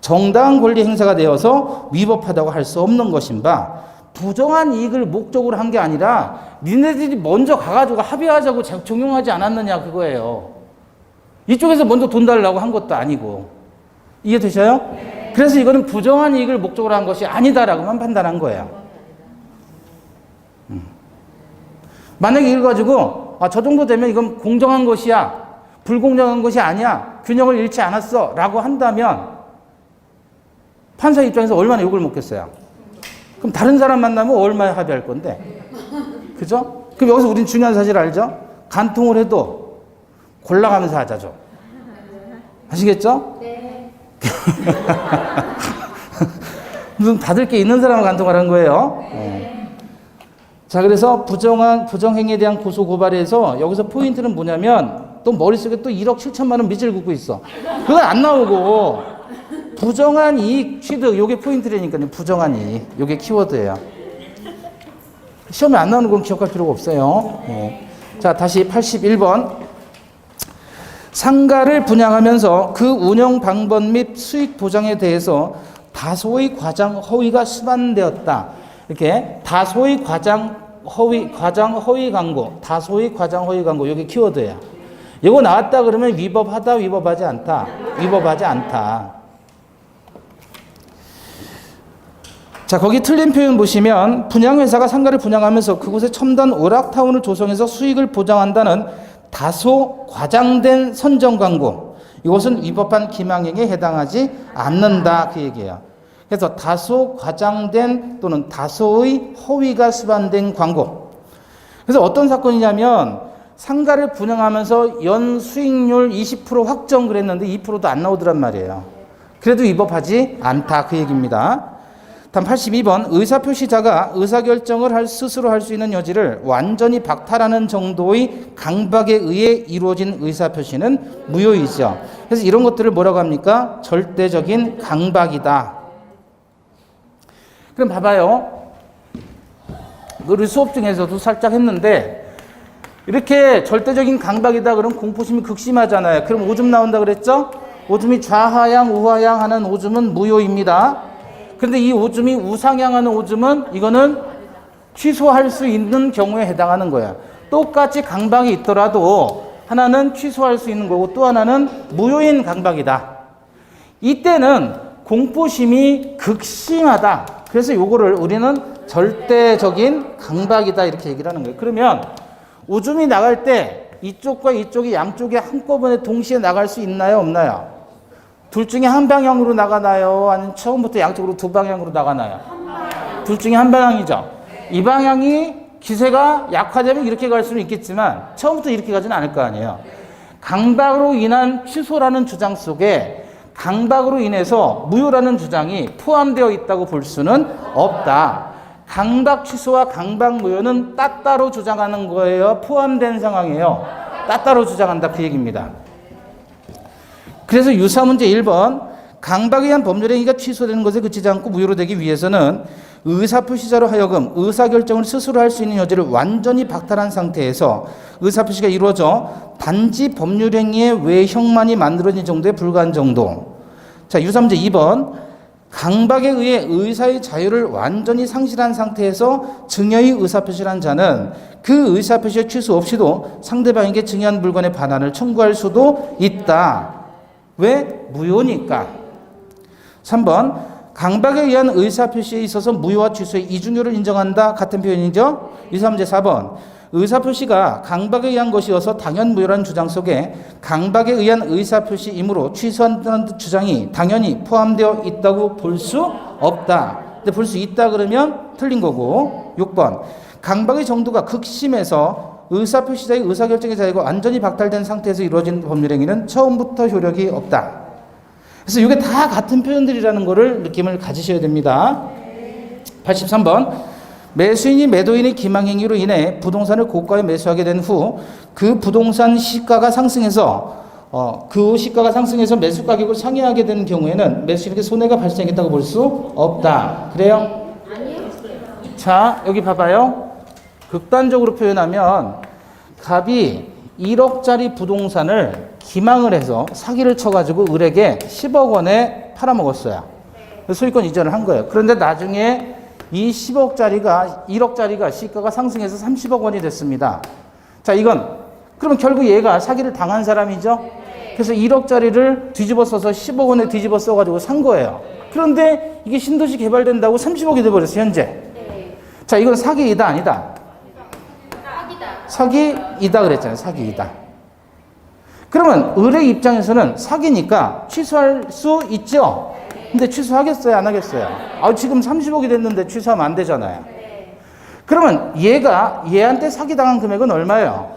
정당한 권리 행사가 되어서 위법하다고 할 수 없는 것인 바 부정한 이익을 목적으로 한 게 아니라 니네들이 먼저 가가지고 합의하자고 종용하지 않았느냐 그거예요. 이쪽에서 먼저 돈 달라고 한 것도 아니고. 이해되셔요? 네. 그래서 이거는 부정한 이익을 목적으로 한 것이 아니다라고만 판단한 거예요. 만약에 이걸 가지고 저 정도 되면 이건 공정한 것이야. 불공정한 것이 아니야. 균형을 잃지 않았어. 라고 한다면 판사 입장에서 얼마나 욕을 먹겠어요. 그럼 다른 사람 만나면 얼마에 합의할 건데. 그죠? 그럼 여기서 우린 중요한 사실 알죠? 간통을 해도 골라가면서 하자죠. 아시겠죠? 네. 무슨 받을 게 있는 사람을 간통하라는 거예요. 네. 자, 그래서 부정행위에 대한 고소고발에서 여기서 포인트는 뭐냐면 또 머릿속에 또 1억 7천만 원 밑을 긋고 있어. 그건 안 나오고 부정한 이익 취득 요게 포인트라니까요. 부정한 이익 요게 키워드예요. 시험에 안 나오는 건 기억할 필요가 없어요. 네. 자, 다시 81번. 상가를 분양하면서 그 운영 방법 및 수익 보장에 대해서 다소의 과장 허위가 수반되었다. 이렇게 다소의 과장 허위 광고, 다소의 과장 허위 광고 이게 키워드예요. 이거 나왔다 그러면 위법하다, 위법하지 않다, 위법하지 않다. 자, 거기 틀린 표현 보시면 분양회사가 상가를 분양하면서 그곳에 첨단 오락타운을 조성해서 수익을 보장한다는 다소 과장된 선전 광고. 이것은 위법한 기망행위에 해당하지 않는다. 그 얘기예요. 그래서 다소 과장된 또는 다소의 허위가 수반된 광고. 그래서 어떤 사건이냐면 상가를 분양하면서 연 수익률 20% 확정 그랬는데 2%도 안 나오더란 말이에요. 그래도 위법하지 않다 그 얘기입니다. 다음 82번 의사표시자가 의사결정을 스스로 할 수 있는 여지를 완전히 박탈하는 정도의 강박에 의해 이루어진 의사표시는 무효이죠. 그래서 이런 것들을 뭐라고 합니까? 절대적인 강박이다. 그럼 봐봐요. 우리 수업 중에서도 살짝 했는데 이렇게 절대적인 강박이다 그러면 공포심이 극심하잖아요. 그럼 오줌 나온다 그랬죠? 오줌이 좌하향 우하향 하는 오줌은 무효입니다. 그런데 이 오줌이 우상향하는 오줌은 이거는 취소할 수 있는 경우에 해당하는 거야. 똑같이 강박이 있더라도 하나는 취소할 수 있는 거고 또 하나는 무효인 강박이다. 이때는 공포심이 극심하다. 그래서 요거를 우리는 절대적인 강박이다 이렇게 얘기를 하는 거예요. 그러면 오줌이 나갈 때 이쪽과 이쪽이 양쪽에 한꺼번에 동시에 나갈 수 있나요? 없나요? 둘 중에 한 방향으로 나가나요? 아니면 처음부터 양쪽으로 두 방향으로 나가나요? 둘 중에 한 방향이죠. 이 방향이 기세가 약화되면 이렇게 갈 수는 있겠지만 처음부터 이렇게 가지는 않을 거 아니에요. 강박으로 인한 취소라는 주장 속에 강박으로 인해서 무효라는 주장이 포함되어 있다고 볼 수는 없다. 강박 취소와 강박 무효는 따따로 주장하는 거예요? 포함된 상황이에요? 따따로 주장한다 그 얘기입니다. 그래서 유사 문제 1번 강박에 의한 법률행위가 취소되는 것에 그치지 않고 무효로 되기 위해서는 의사표시자로 하여금 의사결정을 스스로 할 수 있는 여지를 완전히 박탈한 상태에서 의사표시가 이루어져 단지 법률행위의 외형만이 만들어진 정도에 불과한 정도. 자, 유사 문제 2번 강박에 의해 의사의 자유를 완전히 상실한 상태에서 증여의 의사표시를 한 자는 그 의사표시의 취소 없이도 상대방에게 증여한 물건의 반환을 청구할 수도 있다. 왜? 무효니까. 3번 강박에 의한 의사표시에 있어서 무효와 취소의 이중효를 인정한다. 같은 표현이죠. 유사 문제 4번 의사표시가 강박에 의한 것이어서 당연 무효라는 주장 속에 강박에 의한 의사표시이므로 취소한다는 주장이 당연히 포함되어 있다고 볼 수 없다. 근데 볼 수 있다 그러면 틀린 거고. 6번 강박의 정도가 극심해서 의사표시자의 의사결정의 자유가 완전히 박탈된 상태에서 이루어진 법률행위는 처음부터 효력이 없다. 그래서 이게 다 같은 표현들이라는 거를 느낌을 가지셔야 됩니다. 83번 매수인이 매도인의 기망행위로 인해 부동산을 고가에 매수하게 된 후 그 부동산 시가가 상승해서 매수 가격을 상회하게 되는 경우에는 매수인에게 손해가 발생했다고 볼 수 없다. 그래요? 자, 여기 봐봐요. 극단적으로 표현하면 갑이 1억짜리 부동산을 기망을 해서 사기를 쳐가지고 을에게 10억 원에 팔아먹었어요. 소유권 이전을 한 거예요. 그런데 나중에 이 10억짜리가 1억짜리가 시가가 상승해서 30억 원이 됐습니다. 자, 이건 그러면 결국 얘가 사기를 당한 사람이죠. 그래서 1억짜리를 뒤집어 써서 10억 원에 뒤집어 써가지고 산 거예요. 그런데 이게 신도시 개발된다고 30억이 돼버렸어요, 현재. 자, 이건 사기이다, 아니다? 사기이다 그랬잖아요. 사기이다. 그러면 을의 입장에서는 사기니까 취소할 수 있죠. 근데 취소하겠어요? 안 하겠어요? 지금 30억이 됐는데 취소하면 안 되잖아요. 그러면 얘가 얘한테 사기당한 금액은 얼마예요?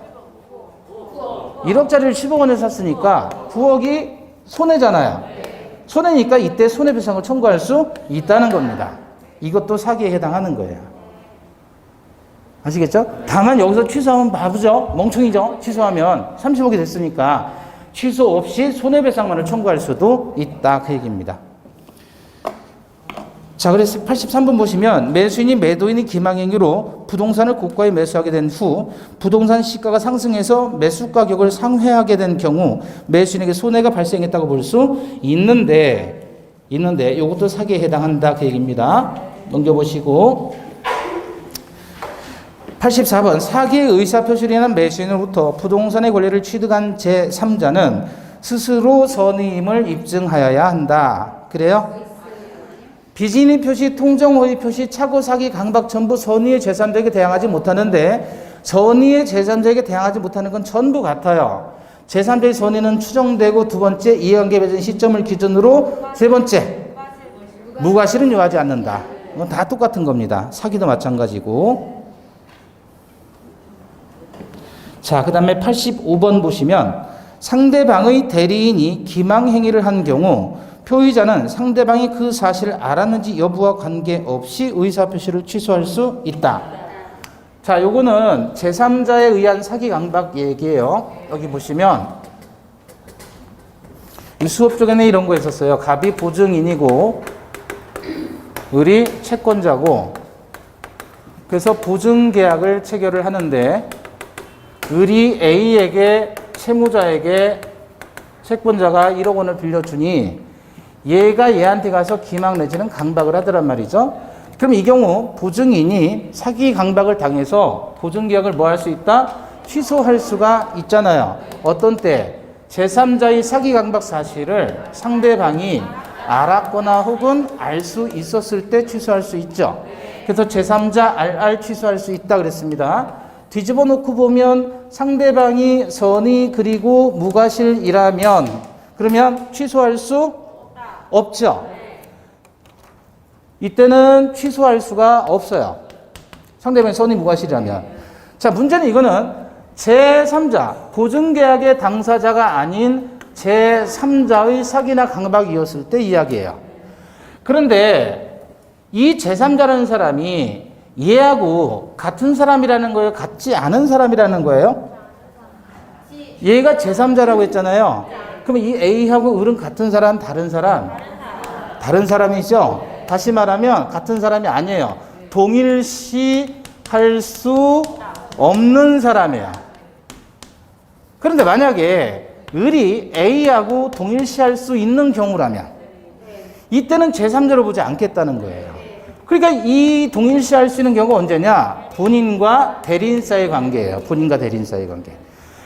1억짜리를 10억 원에 샀으니까 9억이 손해잖아요. 손해니까 이때 손해배상을 청구할 수 있다는 겁니다. 이것도 사기에 해당하는 거예요. 아시겠죠? 다만 여기서 취소하면 바보죠? 멍청이죠? 취소하면 30억이 됐으니까 취소 없이 손해배상만을 청구할 수도 있다 그 얘기입니다. 자, 그래서 83번 보시면 매수인이 매도인이 기망행위로 부동산을 고가에 매수하게 된 후 부동산 시가가 상승해서 매수 가격을 상회하게 된 경우 매수인에게 손해가 발생했다고 볼 수 있는데 이것도 사기에 해당한다 그 얘기입니다. 넘겨보시고 84번 사기의 의사표시를 인한 매수인으로부터 부동산의 권리를 취득한 제3자는 스스로 선의임을 입증하여야 한다. 그래요? 비진의 표시, 통정호의 표시, 착오, 사기, 강박 전부 선의의 제3자에게 대항하지 못하는데 선의의 제3자에게 대항하지 못하는 건 전부 같아요. 제3자의 선의는 추정되고 두 번째 이해관계 맺은 시점을 기준으로 세 번째 무과실은 요하지 않는다. 이건 다 똑같은 겁니다. 사기도 마찬가지고. 자, 그 다음에 85번 보시면 상대방의 대리인이 기망행위를 한 경우 표의자는 상대방이 그 사실을 알았는지 여부와 관계없이 의사표시를 취소할 수 있다. 자, 요거는 제3자에 의한 사기 강박 얘기예요. 여기 보시면 이 수업 쪽에는 이런 거 있었어요. 갑이 보증인이고 을이 채권자고, 그래서 보증계약을 체결을 하는데 을이 A에게 채무자에게 채권자가 1억 원을 빌려주니 얘가 얘한테 가서 기망 내지는 강박을 하더란 말이죠. 그럼 이 경우 보증인이 사기 강박을 당해서 보증계약을 뭐 할 수 있다? 취소할 수가 있잖아요. 어떤 때? 제3자의 사기 강박 사실을 상대방이 알았거나 혹은 알 수 있었을 때 취소할 수 있죠. 그래서 제3자 RR 취소할 수 있다 그랬습니다. 뒤집어 놓고 보면 상대방이 선의 그리고 무과실이라면 그러면 취소할 수 없죠. 이때는 취소할 수가 없어요. 상대방이 선의 무과실이라면. 자, 문제는 이거는 제3자, 보증계약의 당사자가 아닌 제3자의 사기나 강박이었을 때 이야기예요. 그런데 이 제3자라는 사람이 얘하고 같은 사람이라는 거예요? 같지 않은 사람이라는 거예요? 얘가 제3자라고 했잖아요. 그럼 이 A하고 을은 같은 사람, 다른 사람? 다른 사람이죠? 다시 말하면 같은 사람이 아니에요. 동일시할 수 없는 사람이에요. 그런데 만약에 을이 A하고 동일시할 수 있는 경우라면 이때는 제3자로 보지 않겠다는 거예요. 그러니까 이 동일시할 수 있는 경우가 언제냐? 본인과 대리인 사이의 관계예요. 본인과 대리인 사이의 관계.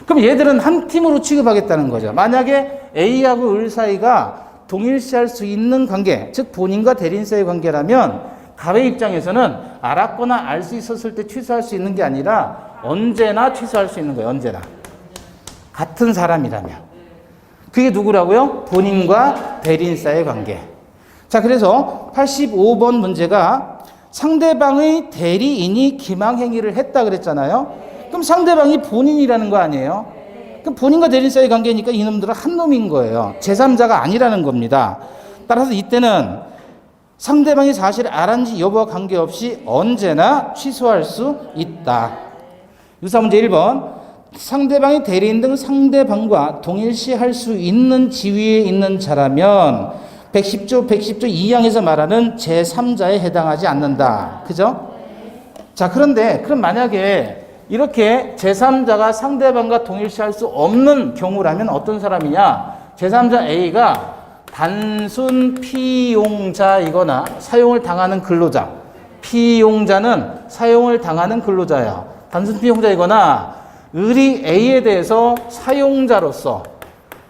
그럼 얘들은 한 팀으로 취급하겠다는 거죠. 만약에 A하고 을 사이가 동일시할 수 있는 관계, 즉 본인과 대리인 사이의 관계라면 갑의 입장에서는 알았거나 알 수 있었을 때 취소할 수 있는 게 아니라 언제나 취소할 수 있는 거예요. 언제나. 같은 사람이라면. 그게 누구라고요? 본인과 대리인 사이의 관계. 자, 그래서 85번 문제가 상대방의 대리인이 기망행위를 했다 그랬잖아요. 그럼 상대방이 본인이라는 거 아니에요? 그럼 본인과 대리인 사이의 관계니까 이놈들은 한 놈인 거예요. 제3자가 아니라는 겁니다. 따라서 이때는 상대방이 사실을 알았는지 여부와 관계없이 언제나 취소할 수 있다. 유사문제 1번. 상대방이 대리인 등 상대방과 동일시할 수 있는 지위에 있는 자라면 110조 2항에서 말하는 제3자에 해당하지 않는다. 그죠? 자, 그런데 그럼 만약에 이렇게 제3자가 상대방과 동일시할 수 없는 경우라면 어떤 사람이냐? 제3자 A가 단순 피용자이거나 사용을 당하는 근로자. 피용자는 사용을 당하는 근로자예요. 단순 피용자이거나 을이 A에 대해서 사용자로서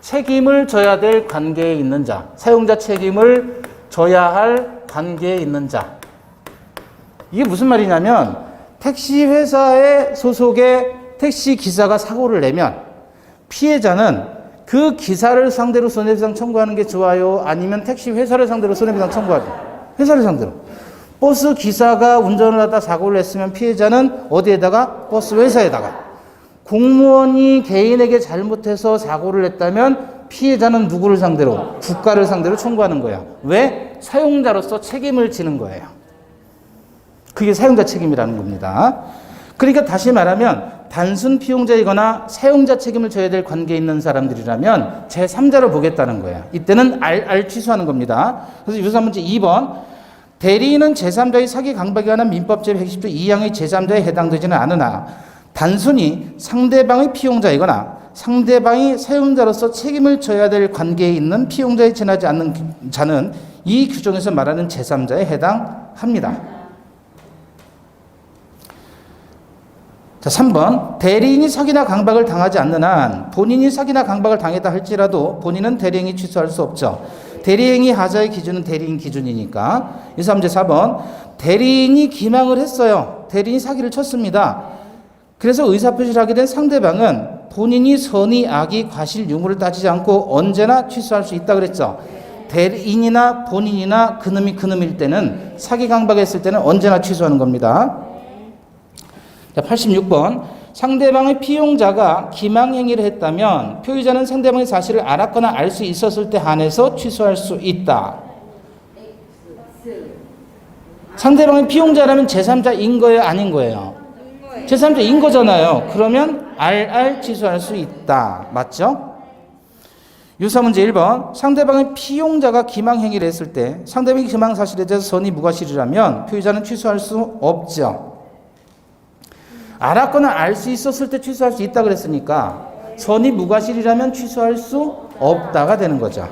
책임을 져야 될 관계에 있는 자, 사용자 책임을 져야 할 관계에 있는 자. 이게 무슨 말이냐면 택시 회사의 소속의 택시 기사가 사고를 내면 피해자는 그 기사를 상대로 손해배상 청구하는 게 좋아요? 아니면 택시 회사를 상대로 손해배상 청구하죠? 회사를 상대로. 버스 기사가 운전을 하다 사고를 냈으면 피해자는 어디에다가? 버스 회사에다가. 공무원이 개인에게 잘못해서 사고를 냈다면 피해자는 누구를 상대로? 국가를 상대로 청구하는 거예요. 왜? 사용자로서 책임을 지는 거예요. 그게 사용자 책임이라는 겁니다. 그러니까 다시 말하면 단순 피용자이거나 사용자 책임을 져야 될 관계에 있는 사람들이라면 제3자로 보겠다는 거예요. 이때는 R 취소하는 겁니다. 그래서 유사문제 2번. 대리인은 제3자의 사기 강박에 관한 민법 제110조 2항의 제3자에 해당되지는 않으나 단순히 상대방의 피용자이거나 상대방이 사용자로서 책임을 져야 될 관계에 있는 피용자에 지나지 않는 자는 이 규정에서 말하는 제3자에 해당합니다. 자, 3번. 대리인이 사기나 강박을 당하지 않는 한 본인이 사기나 강박을 당했다 할지라도 본인은 대리행위 취소할 수 없죠. 대리행위 하자의 기준은 대리인 기준이니까. 유사 문제 4번. 대리인이 기망을 했어요. 대리인이 사기를 쳤습니다. 그래서 의사표시를 하게 된 상대방은 본인이 선의, 악의, 과실, 유무를 따지지 않고 언제나 취소할 수 있다 그랬죠. 대리인이나 본인이나 그놈이 그놈일 때는 사기 강박했을 때는 언제나 취소하는 겁니다. 자, 86번. 상대방의 피용자가 기망행위를 했다면 표의자는 상대방의 사실을 알았거나 알 수 있었을 때 한해서 취소할 수 있다. 상대방의 피용자라면 제3자인 거예요? 아닌 거예요? 제3자인 거잖아요. 그러면 RR 취소할 수 있다. 맞죠? 유사 문제 1번. 상대방의 피용자가 기망행위를 했을 때 상대방의 기망 사실에 대해서 선의 무과실이라면 표의자는 취소할 수 없죠. 알았거나 알 수 있었을 때 취소할 수 있다 그랬으니까 선의 무과실이라면 취소할 수 없다가 되는 거죠.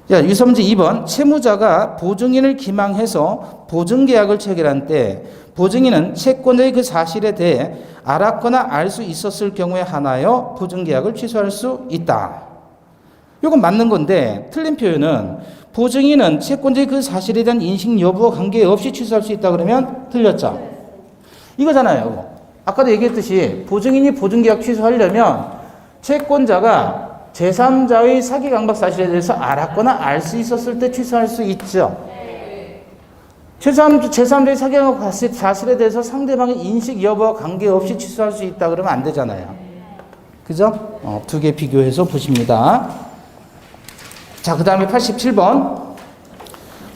자, 유사 문제 2번. 채무자가 보증인을 기망해서 보증계약을 체결한 때 보증인은 채권자의 그 사실에 대해 알았거나 알 수 있었을 경우에 한하여 보증계약을 취소할 수 있다. 이건 맞는 건데 틀린 표현은 보증인은 채권자의 그 사실에 대한 인식 여부와 관계없이 취소할 수 있다 그러면 틀렸죠. 이거잖아요. 아까도 얘기했듯이 보증인이 보증계약 취소하려면 채권자가 제3자의 사기 강박 사실에 대해서 알았거나 알 수 있었을 때 취소할 수 있죠. 제3자의 사기 강박 사실에 대해서 상대방의 인식 여부와 관계없이 취소할 수 있다 그러면 안 되잖아요. 그죠? 두 개 비교해서 보십니다. 자, 그 다음에 87번.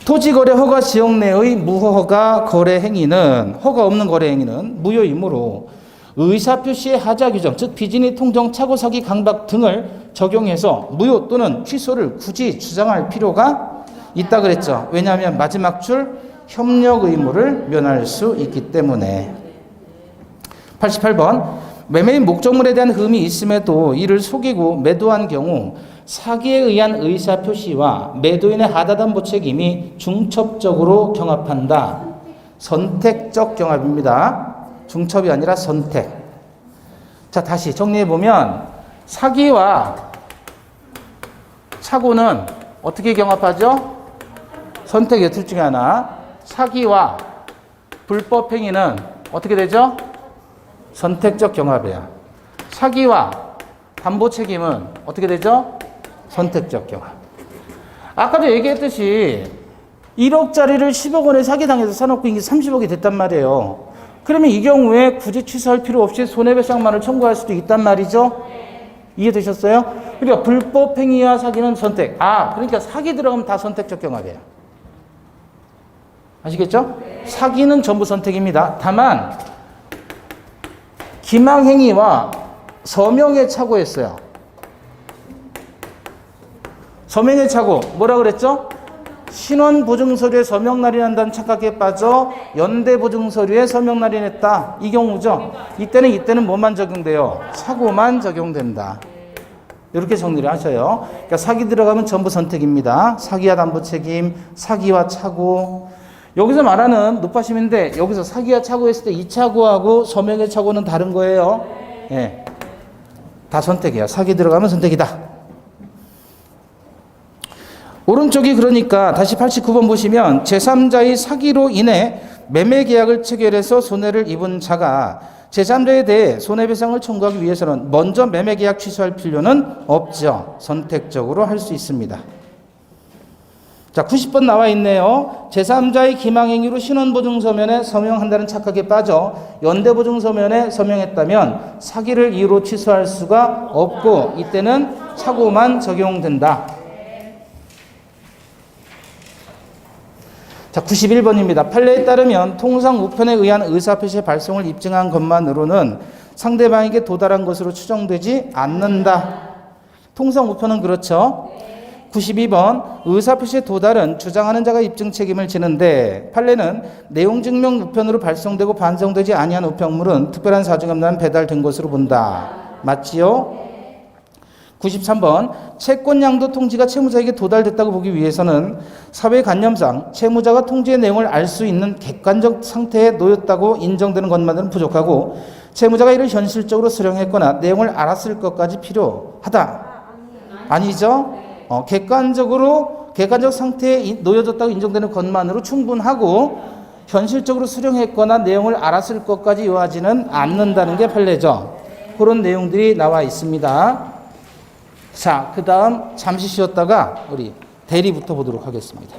토지거래 허가 지역 내의 무허가 거래 행위는 허가 없는 거래 행위는 무효이므로 의사표시의 하자 규정, 즉 비진의 통정, 착오, 사기, 강박 등을 적용해서 무효 또는 취소를 굳이 주장할 필요가 있다 그랬죠. 왜냐하면 마지막 줄 협력 의무를 면할 수 있기 때문에. 88번. 매매의 목적물에 대한 흠이 있음에도 이를 속이고 매도한 경우 사기에 의한 의사표시와 매도인의 하다담보 책임이 중첩적으로 경합한다. 선택적 경합입니다. 중첩이 아니라 선택. 자, 다시 정리해보면 사기와 착오는 어떻게 경합하죠? 선택의 둘 중에 하나. 사기와 불법행위는 어떻게 되죠? 선택적 경합이야. 사기와 담보 책임은 어떻게 되죠? 선택적 경합. 아까도 얘기했듯이 1억짜리를 10억 원에 사기당해서 사놓고 이게 30억이 됐단 말이에요. 그러면 이 경우에 굳이 취소할 필요 없이 손해배상만을 청구할 수도 있단 말이죠. 이해되셨어요? 그러니까 불법 행위와 사기는 선택. 그러니까 사기 들어가면 다 선택적 경합이에요. 아시겠죠? 사기는 전부 선택입니다. 다만 기망행위와 서명에 착오했어요. 서명에 착오 뭐라 그랬죠? 신원보증서류에 서명날인한다는 착각에 빠져 연대보증서류에 서명날인했다. 이 경우죠. 이때는 뭐만 적용돼요? 착오만 적용된다. 이렇게 정리를 하셔요. 그러니까 사기 들어가면 전부 선택입니다. 사기와 담보책임, 사기와 착오. 여기서 말하는 높아심인데 여기서 사기와 착오했을 때 이 착오하고 서명의 착오는 다른 거예요. 예. 다 선택이야. 사기 들어가면 선택이다. 오른쪽이 그러니까 다시 89번 보시면 제3자의 사기로 인해 매매계약을 체결해서 손해를 입은 자가 제3자에 대해 손해배상을 청구하기 위해서는 먼저 매매계약 취소할 필요는 없죠. 선택적으로 할 수 있습니다. 자, 90번 나와 있네요. 제3자의 기망행위로 신원보증서면에 서명한다는 착각에 빠져 연대보증서면에 서명했다면 사기를 이유로 취소할 수가 없고 이때는 착오만 적용된다. 자, 91번입니다. 판례에 따르면 통상 우편에 의한 의사표시의 발송을 입증한 것만으로는 상대방에게 도달한 것으로 추정되지 않는다. 통상 우편은 그렇죠. 92번 의사표시의 도달은 주장하는 자가 입증 책임을 지는데 판례는 내용 증명 우편으로 발송되고 반송되지 아니한 우편물은 특별한 사정이 없는 한 배달된 것으로 본다. 맞지요? 93번 채권 양도 통지가 채무자에게 도달됐다고 보기 위해서는 사회관념상 채무자가 통지의 내용을 알 수 있는 객관적 상태에 놓였다고 인정되는 것만으로는 부족하고 채무자가 이를 현실적으로 수령했거나 내용을 알았을 것까지 필요하다. 아니죠? 객관적 상태에 놓여졌다고 인정되는 것만으로 충분하고 현실적으로 수령했거나 내용을 알았을 것까지 요하지는 않는다는 게 판례죠. 그런 내용들이 나와 있습니다. 자, 그 다음 잠시 쉬었다가 우리 대리부터 보도록 하겠습니다.